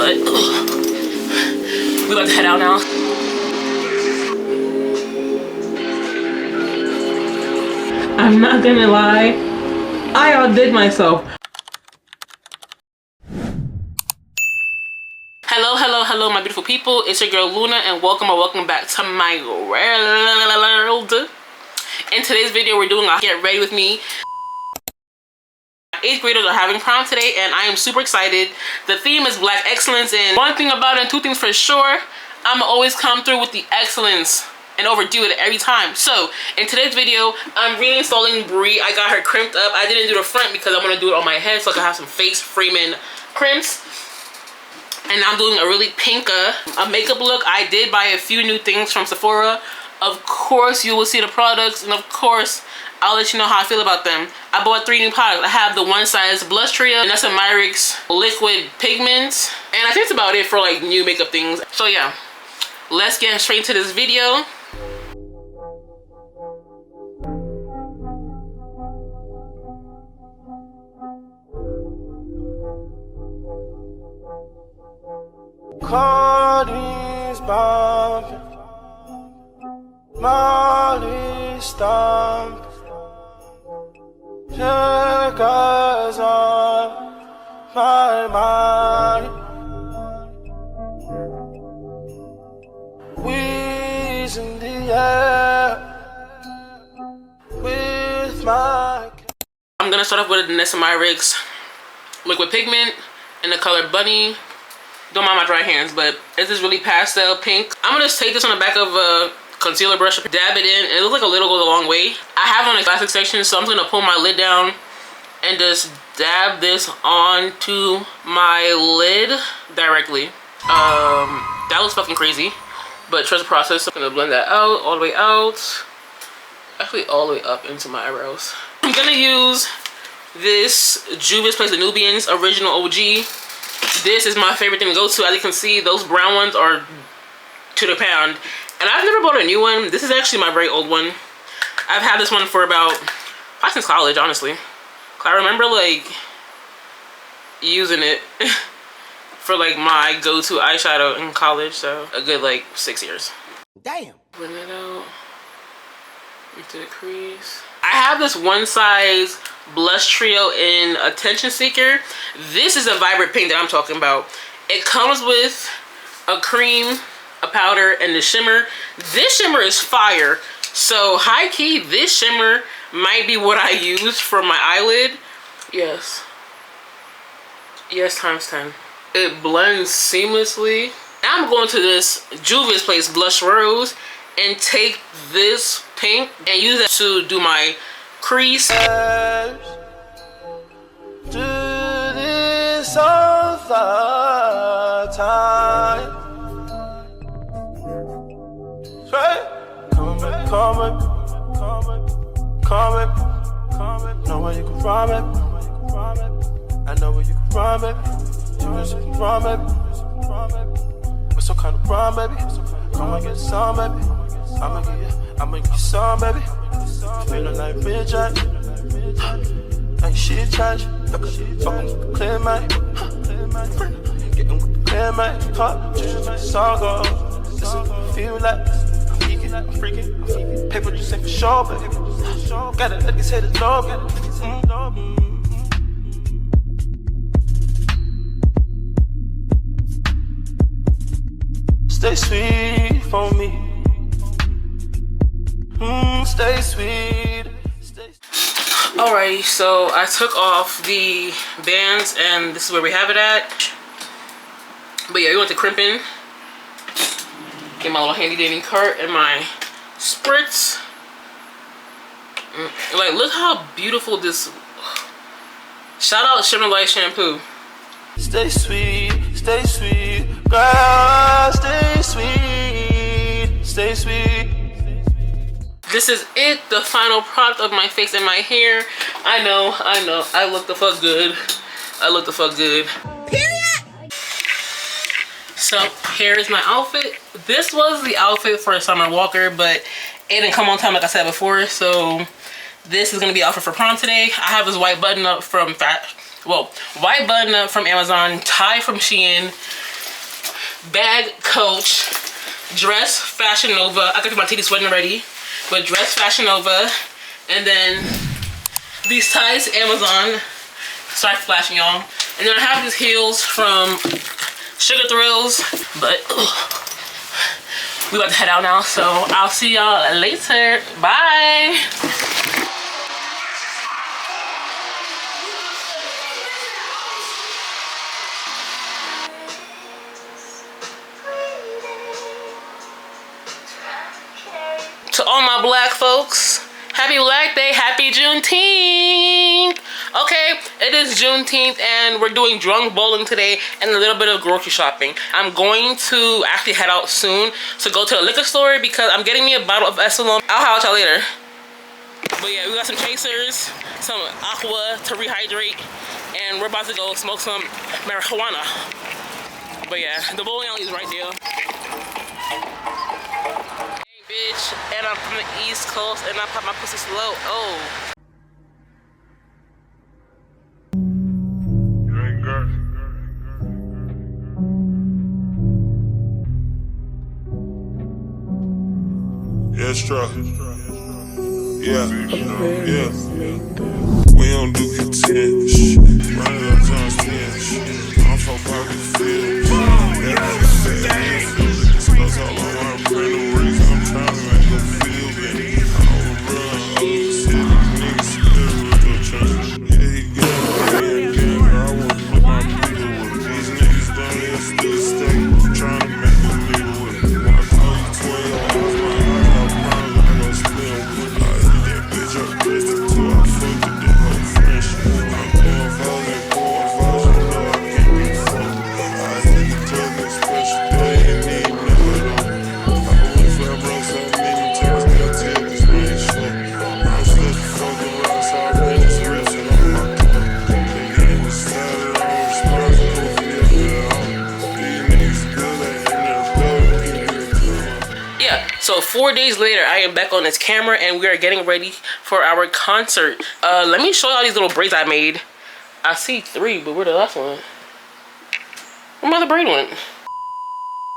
but we about to head out now. I'm not gonna lie, I outdid myself. Hello, my beautiful people. It's your girl Luna, and welcome back to my world. In today's video, we're doing a get ready with me. 8th graders are having prom today, and I am super excited. The theme is Black excellence, and one thing about it, and two things for sure, I'ma always come through with the excellence and overdo it every time. So in today's video, I'm reinstalling Bree. I got her crimped up. I didn't do the front because I want to do it on my head so I can have some face framing crimps. And I'm doing a really pink a makeup look. I did buy a few new things from Sephora. Of course, you will see the products, and of course, I'll let you know how I feel about them. I bought 3 new products. I have the one size blush trio, and that's a Myricks liquid pigment. And I think that's about it for like new makeup things. So yeah, let's get straight into this video. Cardi's bumping, Molly's stomping, Sugar's on my mind. We's in the air with my... I'm gonna start off with the Myricks liquid pigment in the color Bunny. Don't mind my dry hands, but it's this really pastel pink. I'm gonna just take this on the back of a concealer brush, dab it in, and it looks like a little goes a long way. I have it on the classic section, so I'm just gonna pull my lid down and just dab this onto my lid directly. That was fucking crazy, but trust the process. I'm gonna blend that out, all the way out. Actually, all the way up into my eyebrows. I'm gonna use this Juvia's Place the Nubians original OG. This is my favorite thing to go to. As you can see, those brown ones are to the pound. And I've never bought a new one. This is actually my very old one. I've had this one for about, probably since college, honestly. I remember like using it for like my go-to eyeshadow in college. So a good like 6 years. Damn. Blend it out into the crease. I have this one size blush trio in Attention Seeker. This is a vibrant pink that I'm talking about. It comes with a cream, a powder, and the shimmer. This shimmer is fire. So high key, this shimmer might be what I use for my eyelid. Yes. Yes, times 10. It blends seamlessly. Now I'm going to this Juvia's Place Blush Rose and take this pink and use it to do my crease. Do this all the time. Right? Come it. Know where you can run it. I know where you can run it. You just can run it. What's some kind of run, baby? Come and get some, baby. I'ma get you some, baby. Feeling like Richard. Ain't shit change. Fucking clear, man. Getting clear, man. Song go. Listen, feel like I'm freaking. Paper just ain't for sure, baby. Gotta let these haters know, baby. Stay sweet for me. Stay sweet. Alrighty, so I took off the bands, and this is where we have it at. But yeah, we went to crimping. Get my little handy dandy cart and my spritz. Like, look how beautiful this. Shout out Shimmer Light shampoo. Stay sweet, girl, stay sweet. This is it, the final product of my face and my hair. I know, I look the fuck good. Period. So here is my outfit. This was the outfit for Summer Walker, but it didn't come on time like I said before, so this is gonna be outfit for prom today. I have this white button up from white button up from Amazon, tie from Shein, bag Coach, dress Fashion Nova. I got my titties sweating already, but dress Fashion Nova, and then these ties Amazon. Sorry for flashing y'all. And then I have these heels from Sugar Thrills, but we about to head out now, so I'll see y'all later. Bye. To all my black folks, happy Black Day, happy Juneteenth. Okay, it is Juneteenth and we're doing drunk bowling today and a little bit of grocery shopping. I'm going to actually head out soon to go to the liquor store because I'm getting me a bottle of Essalon. I'll holler at y'all later. But yeah, we got some chasers, some aqua to rehydrate, and we're about to go smoke some marijuana. But yeah, the bowling alley is right there. Hey bitch, and I'm from the East Coast and I pop my pussy slow. Oh. Extra. Yeah. We don't do content. Running up time spin. I'm for pocket field. It's all on my brand new rings. I'm trying to make them feel it. I overrun all the city. Niggas still with the church. Yeah, he got me again. I want to put my people with these niggas down here still stay. Trying to make them lead with it. When I call you 12 hours, man. So 4 days later, I am back on this camera and we are getting ready for our concert. Let me show y'all these little braids I made. I see 3, but where the last one? Where my other braid went?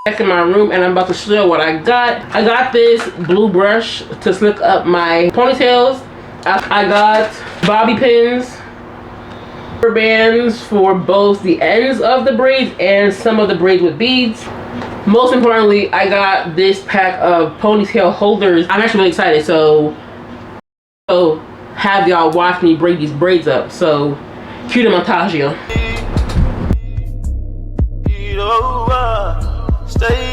Back in my room and I'm about to show you what I got. I got this blue brush to slick up my ponytails. I got bobby pins, rubber bands for both the ends of the braids and some of the braids with beads. Most importantly, I got this pack of ponytail holders. I'm actually really excited, so have y'all watch me braid these braids up. So, cue the montage. Stay.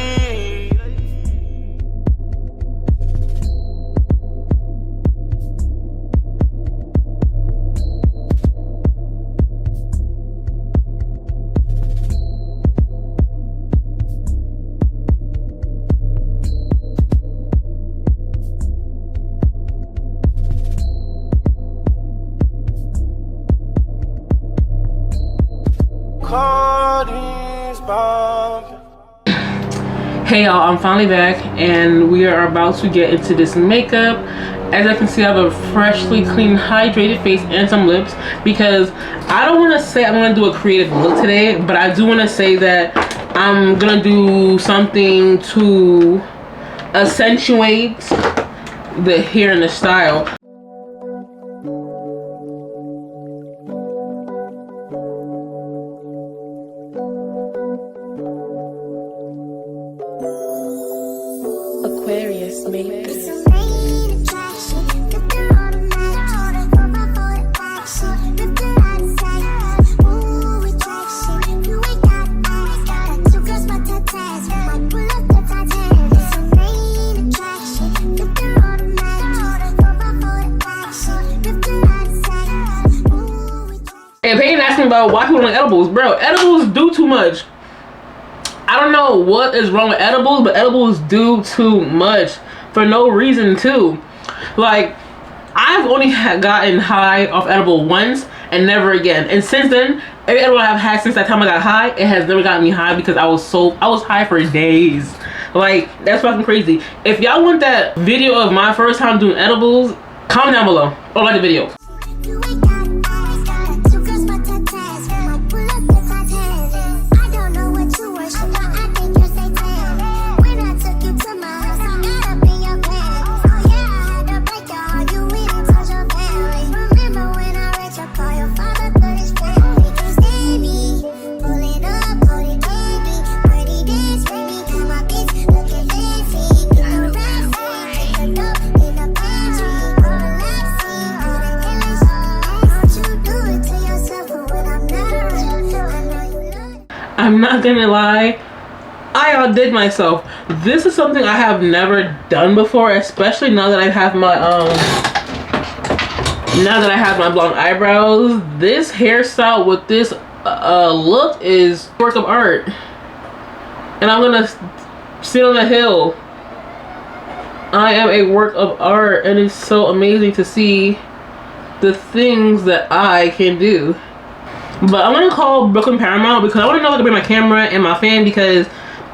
Hey y'all, I'm finally back and we are about to get into this makeup. As I can see, I have a freshly clean, hydrated face and some lips because I don't want to say I'm going to do a creative look today, but I do want to say that I'm going to do something to accentuate the hair and the style. Aquarius, maybe. And Peyton asked me about why people on edibles. Bro, edibles do too much. I don't know what is wrong with edibles, but edibles do too much for no reason too. Like, I've only gotten high off edible once and never again. And since then, every edible I've had since that time I got high, it has never gotten me high because I was high for days. Like, that's fucking crazy. If y'all want that video of my first time doing edibles, comment down below or like the video. not gonna lie, I outdid myself. This is something I have never done before, especially now that I have my blonde eyebrows. This hairstyle with this look is work of art, and I'm gonna sit on a hill. I am a work of art, and it's so amazing to see the things that I can do. But I'm gonna call Brooklyn Paramount because I want to know if I can bring my camera and my fan, because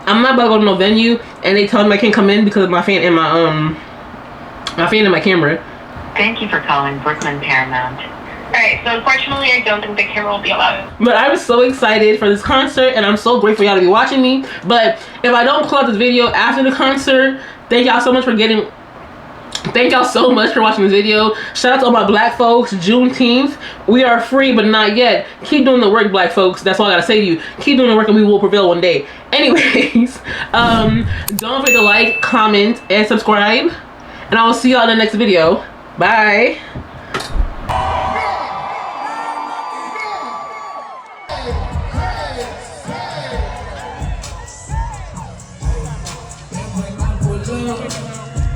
I'm not about to go to no venue and they tell me I can't come in because of my fan and my camera. Thank you for calling Brooklyn Paramount. Alright, so unfortunately I don't think the camera will be allowed. But I'm so excited for this concert, and I'm so grateful y'all to be watching me. But if I don't close this video after the concert, thank y'all so much for watching this video. Shout out to all my black folks. Juneteenth. We are free, but not yet. Keep doing the work, black folks. That's all I gotta say to you. Keep doing the work and we will prevail one day. Anyways, don't forget to like, comment, and subscribe. And I will see y'all in the next video. Bye.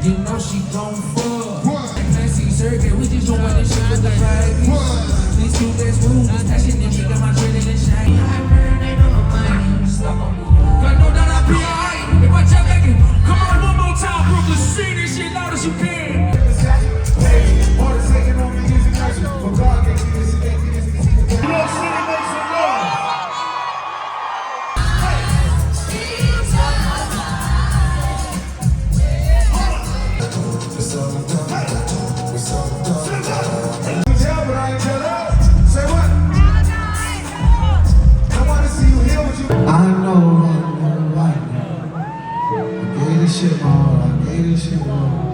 You know she gon' fuck. Fancy circuit, we just doing this shit with the vibes. These two best rooms, passion and me got my dread and shine. I burn, ain't on the mind. Stop on me. Got no doubt I'll be alright. If I jump back in, come on one more time, Brooklyn, sing this shit loud as you can. I gave this shit my all.